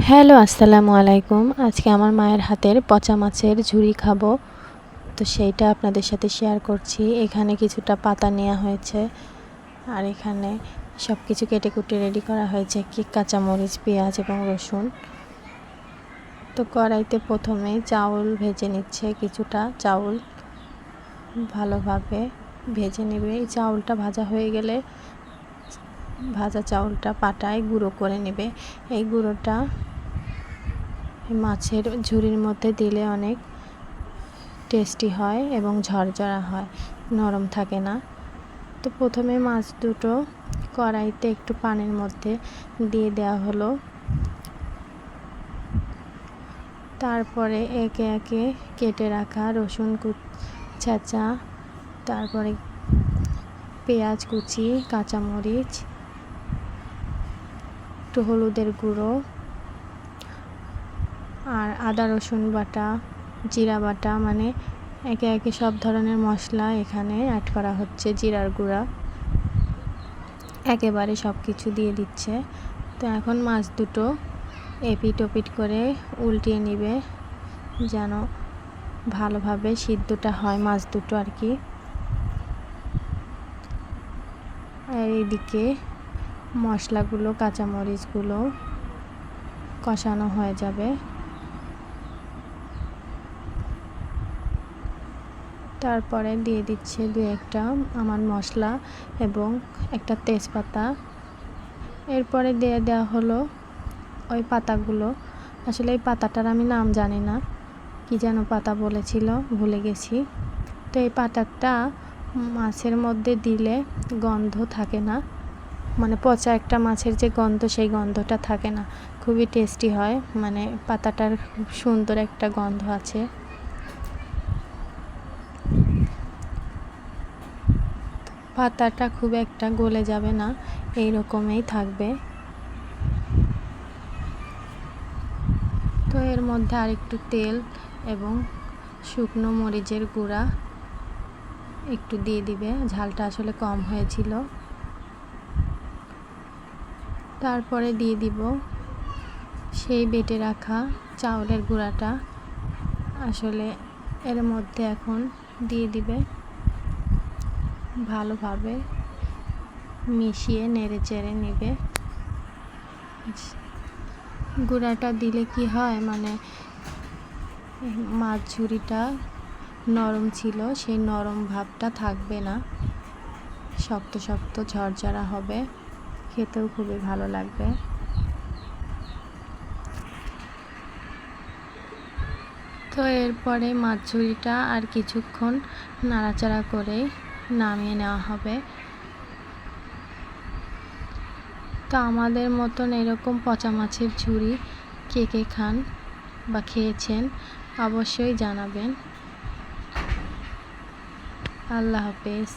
Hello, আসসালামু আলাইকুম। আজকে আমার মায়ের হাতের পচা মাছের ঝুরি খাবো। তো সেইটা আপনাদের সাথে শেয়ার করছি। এখানে কিছুটা পাতা নেওয়া হয়েছে, আর এখানে সব কিছু কেটে কুটে রেডি করা হয়েছে, কাঁচামরিচ, পেঁয়াজ এবং রসুন। তো কড়াইতে প্রথমে চাউল ভেজে নিচ্ছে, কিছুটা চাউল ভালোভাবে ভেজে নেবে। এই চাউলটা ভাজা হয়ে গেলে ভাজা চাউলটা পাটায় গুঁড়ো করে নেবে। এই গুঁড়োটা মাছের ঝুরির মধ্যে দিলে অনেক টেস্টি হয় এবং ঝরঝরা হয়, নরম থাকে না। তো প্রথমে মাছ দুটো কড়াইতে একটু পানির মধ্যে দিয়ে দেওয়া হলো। তারপরে একে একে কেটে রাখা রসুন ছেঁচা, তারপরে পেঁয়াজ কুচি, কাঁচামরিচ, একটু হলুদের গুঁড়ো, আর আদা রসুন বাটা, জিরা বাটা, মানে একে একে সব ধরনের মশলা এখানে অ্যাড করা হচ্ছে। জিরার গুঁড়া একেবারে সব কিছু দিয়ে দিচ্ছে। তো এখন মাছ দুটো এপিট ওপিট করে উল্টিয়ে নিবে, যেন ভালোভাবে সিদ্ধটা হয় মাছ দুটো আর কি। আর এইদিকে মশলাগুলো, কাঁচামরিচগুলো কষানো হয়ে যাবে। তারপরে দিয়ে দিচ্ছে দু একটা আমার মশলা এবং একটা তেজপাতা। এরপরে দিয়ে দেওয়া হলো ওই পাতাগুলো। আসলে এই পাতাটার আমি নাম জানি না, কি যেন পাতা বলেছিল, ভুলে গেছি। তো এই পাতাটা মাছের মধ্যে দিলে গন্ধ থাকে না, মানে পচা একটা মাছের যে গন্ধ, সেই গন্ধটা থাকে না, খুবই টেস্টি হয়। মানে পাতাটার খুব সুন্দর একটা গন্ধ আছে। পাতাটা খুব একটা গলে যাবে না, এই রকমই থাকবে। তো এর মধ্যে আরেকটু তেল এবং শুকনো মরিচের গুঁড়া একটু দিয়ে দিবে, ঝালটা আসলে কম হয়েছিল। তারপরে দিয়ে দিব সেই বেটে রাখা চাউলের গুঁড়াটা, আসলে এর মধ্যে এখন দিয়ে দিবে, ভালোভাবে মিশিয়ে নেড়ে চেড়ে নেবে। গুঁড়াটা দিলে কি হয়, মানে মাছ ঝুরিটা নরম ছিল, সেই নরম ভাবটা থাকবে না, শক্ত শক্ত ঝরঝরা হবে, খেতেও খুবই ভালো লাগবে। তো এরপরে মাছ ঝুরিটা আর কিছুক্ষণ নাড়াচাড়া করে নামিয়ে নেওয়া হবে। তো আমাদের মতন এরকম পচা মাছের ঝুরি কে কে খান বা খেয়েছেন অবশ্যই জানাবেন। আল্লাহ হাফেজ।